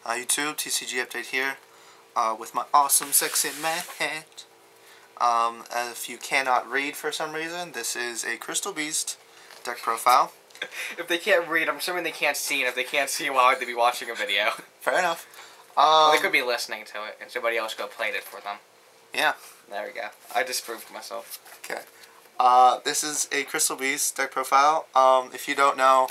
YouTube, TCG Update here, with my awesome sexy man. If you cannot read for some reason, this is a Crystal Beast deck profile. If they can't read, I'm assuming they can't see, and if they can't see, why would they be watching a video? Fair enough. Well, they could be listening to it, and somebody else go played it for them. Yeah. There we go. I disproved myself. Okay. This is a Crystal Beast deck profile. If you don't know,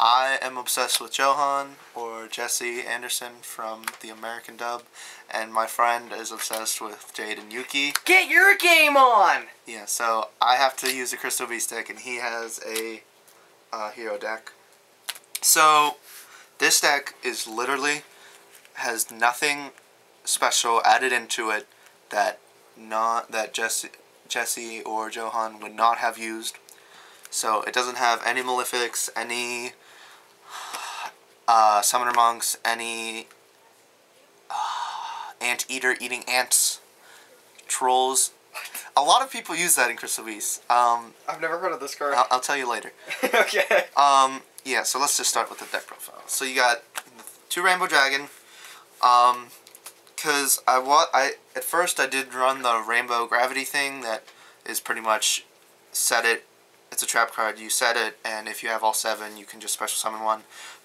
I am obsessed with Johan, or Jesse Anderson from the American dub, and my friend is obsessed with Jade and Yuki. Get your game on! Yeah, so I have to use a Crystal Beast deck, and he has a hero deck. So, this deck is literally, has nothing special added into it that Jesse or Johan would not have used. So it doesn't have any Malefics, any Summoner Monks, any Anteater eating ants, trolls. A lot of people use that in Crystal Beast. I've never heard of this card. I'll tell you later. Okay. Yeah, so let's just start with the deck profile. So you got 2 Rainbow Dragon. Because at first I did run the Rainbow Gravity thing that is pretty much set it. It's a trap card. You set it, and if you have all 7, you can just special summon 1.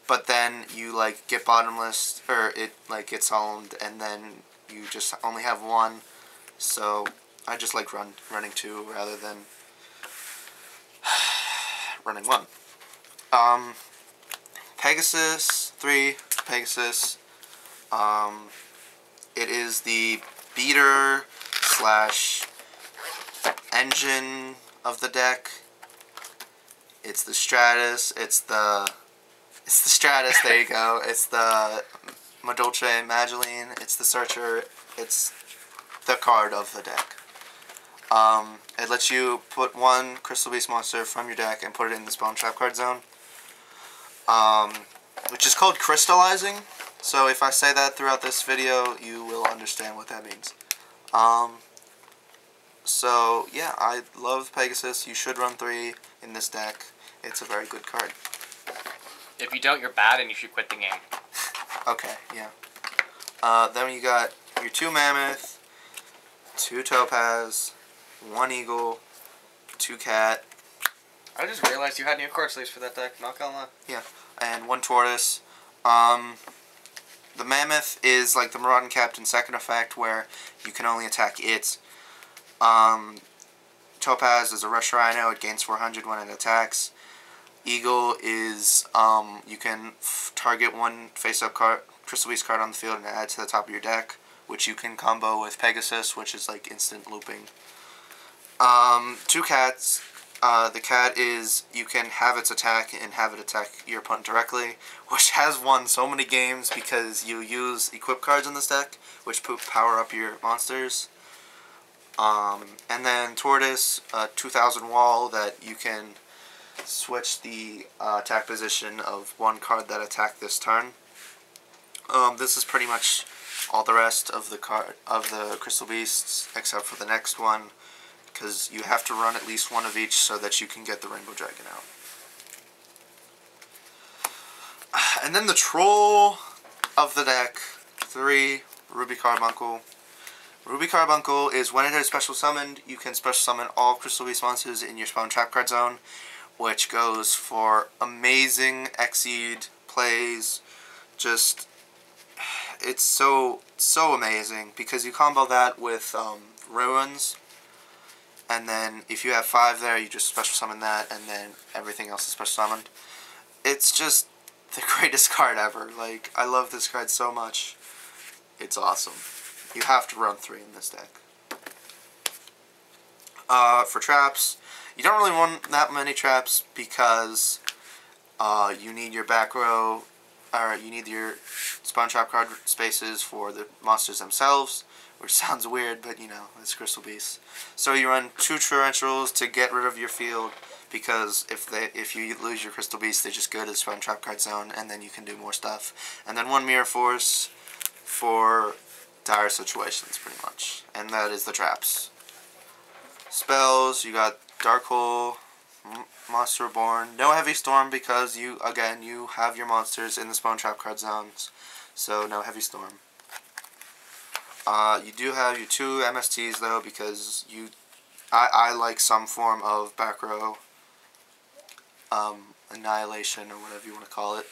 But then you get bottomless, or it gets owned, and then you just only have 1. So I just like running 2 rather than running 1. Pegasus 3. Pegasus. It is the beater / engine of the deck. It's the Stratus. It's the Stratus. There you go. It's the Madolche Mageline. It's the Searcher. It's the card of the deck. It lets you put 1 Crystal Beast monster from your deck and put it in the Spawn Trap card zone, which is called crystallizing. So if I say that throughout this video, you will understand what that means. So yeah, I love Pegasus. You should run 3 in this deck. It's a very good card. If you don't, you're bad, and you should quit the game. Okay, yeah. Then you got your 2 Mammoth, 2 Topaz, 1 Eagle, 2 Cat. I just realized you had new card sleeves for that deck, not gonna lie. Yeah, and 1 Tortoise. The Mammoth is like the Marauding Captain second effect, where you can only attack it. Topaz is a Rush Rhino. It gains 400 when it attacks. Eagle is, you can target 1 face-up card, Crystal Beast card on the field and add to the top of your deck, which you can combo with Pegasus, which is like instant looping. 2 Cats. The Cat is, you can have its attack and have it attack your opponent directly, which has won so many games because you use equip cards in this deck, which power up your monsters. And then Tortoise, 2000 wall that you can switch the attack position of 1 card that attacked this turn. This is pretty much all the rest of the Crystal Beasts, except for the next one, because you have to run at least 1 of each so that you can get the Rainbow Dragon out. And then the troll of the deck, 3, Ruby Carbuncle. Ruby Carbuncle is when it is special summoned, you can special summon all Crystal Beast monsters in your Spawn Trap card zone, which goes for amazing Exceed plays. Just, it's so amazing, because you combo that with Ruins, and then if you have 5 there, you just special summon that, and then everything else is special summoned. It's just the greatest card ever. Like, I love this card so much. It's awesome. You have to run 3 in this deck. For traps, you don't really want that many traps because you need your back row, or you need your Spawn Trap card spaces for the monsters themselves, which sounds weird, but you know, it's Crystal Beast. So you run 2 Torrentials to get rid of your field, because if you lose your Crystal Beast, they just go to the Spawn Trap card zone, and then you can do more stuff. And then 1 Mirror Force for dire situations, pretty much. And that is the traps. Spells, you got Dark Hole, Monster Reborn. No Heavy Storm because you have your monsters in the Spawn Trap card zones, so no Heavy Storm. You do have your 2 MSTs though because I like some form of back row annihilation or whatever you want to call it.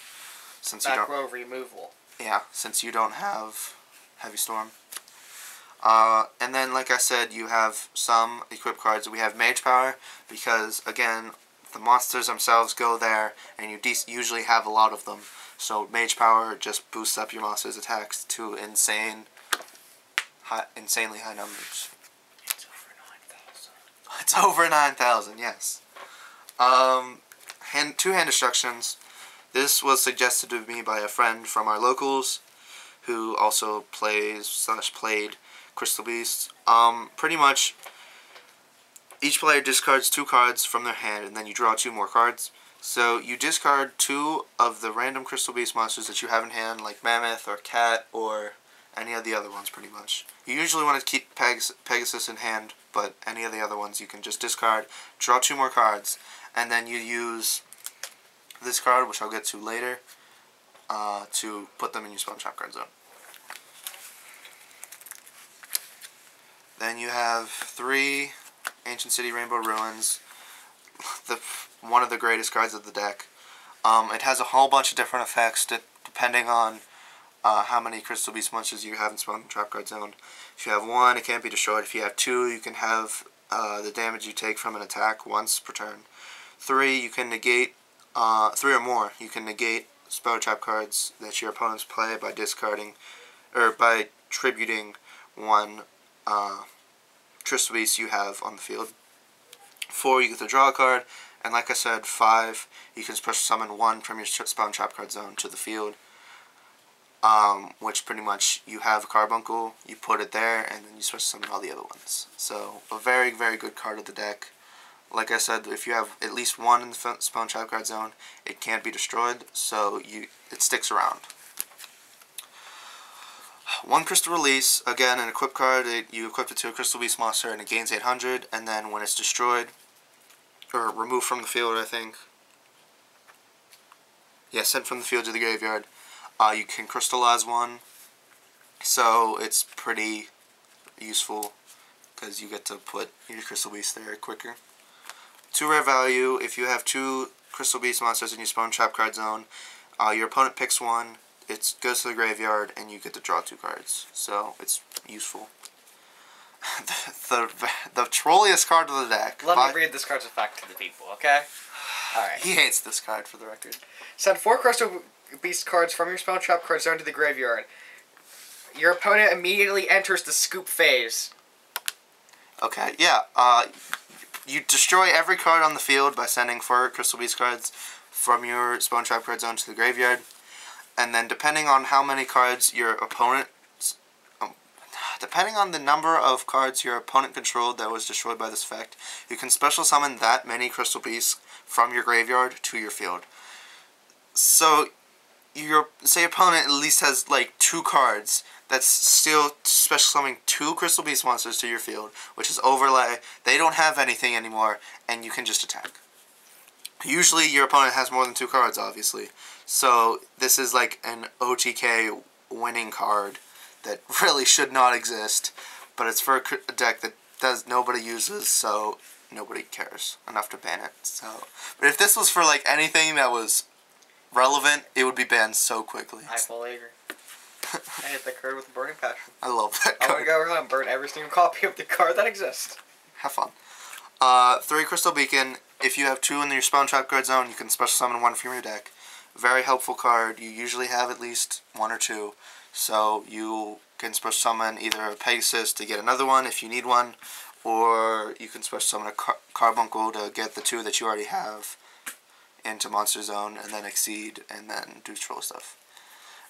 Since back row removal. Yeah, since you don't have Heavy Storm. And then, like I said, you have some equipped cards. We have Mage Power because, again, the monsters themselves go there, and you usually have a lot of them. So Mage Power just boosts up your monsters' attacks to insanely high numbers. It's over 9,000. It's over 9,000, yes. 2 hand destructions. This was suggested to me by a friend from our locals, who also played Crystal Beast. Pretty much, each player discards 2 cards from their hand, and then you draw 2 more cards. So you discard 2 of the random Crystal Beast monsters that you have in hand, like Mammoth or Cat or any of the other ones, pretty much. You usually want to keep Pegasus in hand, but any of the other ones you can just discard, draw 2 more cards, and then you use this card, which I'll get to later, to put them in your Spawn Trap card zone. Then you have 3 Ancient City Rainbow Ruins, one of the greatest cards of the deck. It has a whole bunch of different effects depending on how many Crystal Beast monsters you have in Spawn Trap card zone. If you have 1, it can't be destroyed. If you have 2, you can have the damage you take from an attack once per turn. 3, you can negate 3 or more. You can negate Spell Trap cards that your opponents play by discarding or by tributing 1 Crystal Beast you have on the field. 4, you get to draw a card, and like I said, 5, you can special summon 1 from your Spawn Trap card zone to the field. Which pretty much you have a carbuncle, you put it there, and then you special summon all the other ones. So a very, very good card of the deck. Like I said, if you have at least 1 in the Spawn Trap card zone, it can't be destroyed, so it sticks around. 1 Crystal Release, again, an equip card. You equip it to a Crystal Beast monster and it gains 800, and then when it's destroyed, or removed from the field, I think. Yeah, sent from the field to the graveyard. You can crystallize 1, so it's pretty useful because you get to put your Crystal Beast there quicker. 2 rare value, if you have 2 Crystal Beast monsters in your Spawn Trap card zone, your opponent picks 1, it goes to the graveyard, and you get to draw 2 cards. So it's useful. the trolliest card of the deck. Let me read this card's effect to the people, okay? Alright. He hates this card, for the record. Send 4 Crystal Beast cards from your Spawn Trap card zone to the graveyard. Your opponent immediately enters the scoop phase. Okay, yeah. You destroy every card on the field by sending 4 Crystal Beast cards from your Spawn Trap card zone to the graveyard. And then depending on how many cards your opponent... depending on the number of cards your opponent controlled that was destroyed by this effect, you can special summon that many Crystal Beasts from your graveyard to your field. So, your opponent at least has like 2 cards that's still special summoning 2 Crystal Beast monsters to your field, which is overlay. They don't have anything anymore, and you can just attack. Usually your opponent has more than 2 cards, obviously. So this is like an OTK winning card that really should not exist, but it's for a deck that nobody uses, so nobody cares enough to ban it. So, but if this was for like anything that was relevant, it would be banned so quickly. I fully agree. I hit the card with a burning passion. I love that I card. want to go around and burn every single copy of the card that exists. Have fun. 3 Crystal Beacon. If you have 2 in your Spawn Trap card zone, you can special summon 1 from your deck. Very helpful card. You usually have at least 1 or 2. So you can special summon either a Pegasus to get another one if you need one, or you can special summon a Carbuncle to get the 2 that you already have into Monster Zone, and then Exceed, and then do troll stuff.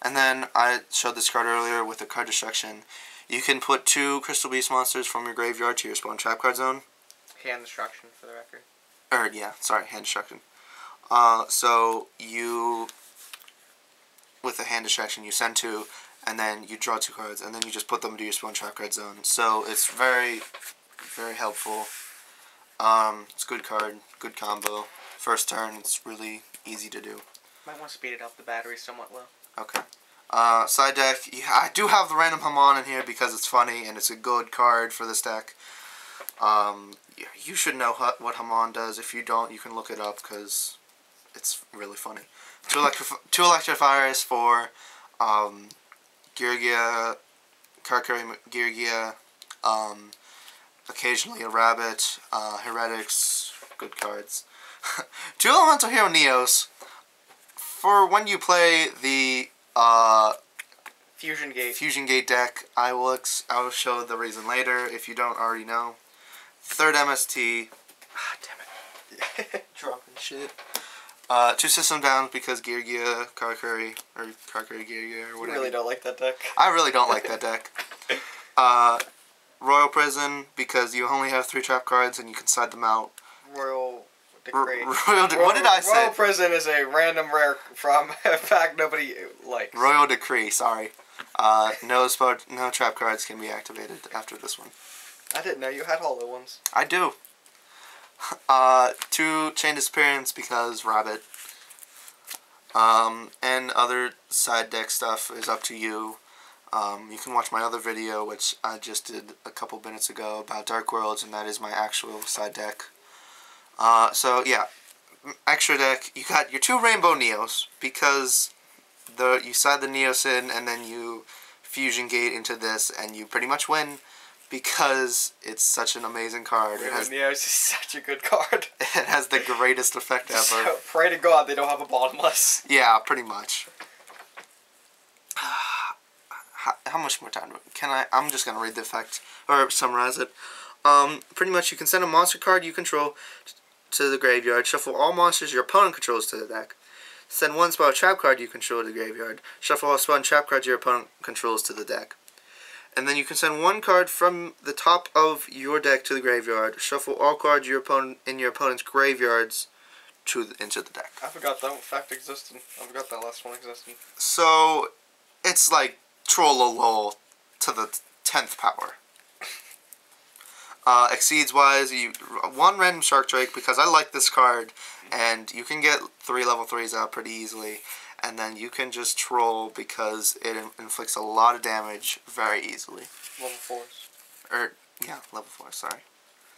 And then I showed this card earlier with the card destruction. You can put 2 Crystal Beast monsters from your graveyard to your Spawn Trap card zone. Hand destruction, for the record. Hand destruction. So you, with the hand destruction, you send 2, and then you draw 2 cards, and then you just put them to your Spawn Trap card zone. So it's very, very helpful. It's a good card, good combo. First turn, it's really easy to do. Might want to speed it up. The battery's somewhat low. Okay. Side deck, yeah, I do have the random Hamon in here because it's funny and it's a good card for this deck. Yeah, you should know what Hamon does. If you don't, you can look it up because it's really funny. Two Electrifiers for Ghirgia, Karakuri Ghirgia, occasionally a Rabbit, Heretics, good cards. Two Elemental Hero Neos for when you play the Fusion Gate deck. I will show the reason later if you don't already know. Third MST. Ah, damn it. Dropping shit. Two system downs because Ghirgia, Karakuri Ghirgia, or whatever. You really don't like that deck? I really don't like that deck. Royal Prison because you only have 3 trap cards and you can side them out. Royal Decree. What did I say? Royal Prison is a random rare from a fact nobody likes. Royal Decree, sorry. No trap cards can be activated after this one. I didn't know you had hollow ones. I do. 2 Chain Disappearance because Rabbit. And other side deck stuff is up to you. You can watch my other video, which I just did a couple minutes ago about Dark Worlds, and that is my actual side deck. So yeah, extra deck. You got your 2 Rainbow Neos because you side the Neos in, and then you Fusion Gate into this, and you pretty much win. Because it's such an amazing card. Neos is such a good card. It has the greatest effect ever. So, pray to God they don't have a bottomless. Yeah, pretty much. How much more time can I? I'm just gonna read the effect or summarize it. Pretty much, you can send a monster card you control to the graveyard. Shuffle all monsters your opponent controls to the deck. Send 1 spell trap card you control to the graveyard. Shuffle all spell and trap cards your opponent controls to the deck. And then you can send 1 card from the top of your deck to the graveyard. Shuffle all cards in your opponent's graveyards into the deck. I forgot that effect existed. I forgot that last one existed. So, it's like Trollolol to the 10th power. Exceeds wise, 1 random Shark Drake because I like this card, and you can get 3 level 3s out pretty easily. And then you can just troll because it inflicts a lot of damage very easily. Level 4s. Level 4, sorry.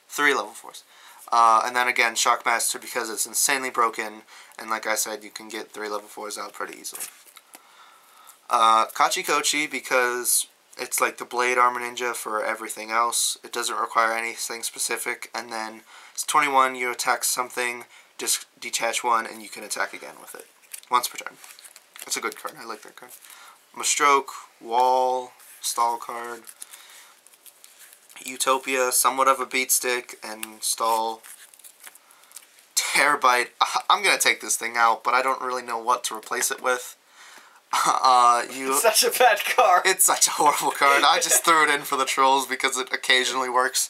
3 level 4s. And then again, Shockmaster because it's insanely broken. And like I said, you can get 3 level 4s out pretty easily. Kachikochi because it's like the Blade Armor Ninja for everything else. It doesn't require anything specific. And then it's 21, you attack something, just detach 1, and you can attack again with it. Once per turn. It's a good card. I like that card. Mastroke, Wall, Stall card. Utopia, somewhat of a beat stick, and Stall. Terabyte. I'm going to take this thing out, but I don't really know what to replace it with. It's such a bad card. It's such a horrible card. I just threw it in for the trolls because it occasionally works.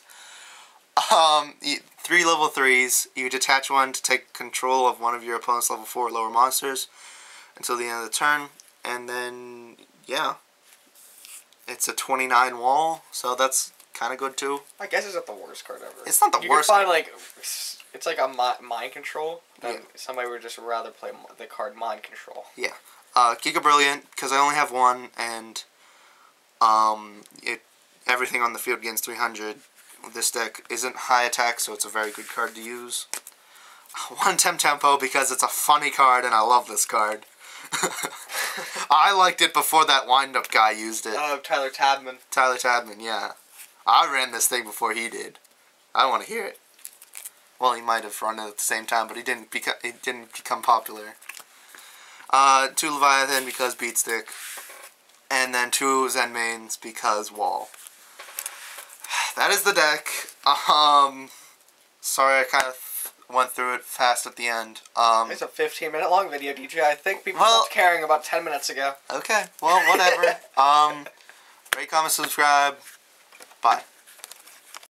3 level 3s. You detach 1 to take control of one of your opponent's level 4 or lower monsters until the end of the turn. And then, yeah. It's a 29 wall, so that's kind of good too. I guess it's not the worst card ever. It's not the worst card. card. It's like a mind control. Then somebody would just rather play the card Mind Control. Yeah. Giga Brilliant, because I only have 1, and everything on the field gains 300. This deck isn't high attack, so it's a very good card to use. 1 Tempo, because it's a funny card, and I love this card. I liked it before that wind-up guy used it. Tyler Tadman. Tyler Tadman, yeah. I ran this thing before he did. I don't want to hear it. Well, he might have run it at the same time, but he didn't become popular. 2 Leviathan because Beat Stick. And then 2 Zen Mains because Wall. That is the deck. Sorry I kind of went through it fast at the end. It's a 15-minute long video, DJ. I think people stopped caring about 10 minutes ago. Okay, well, whatever. Rate, comment, subscribe. Bye.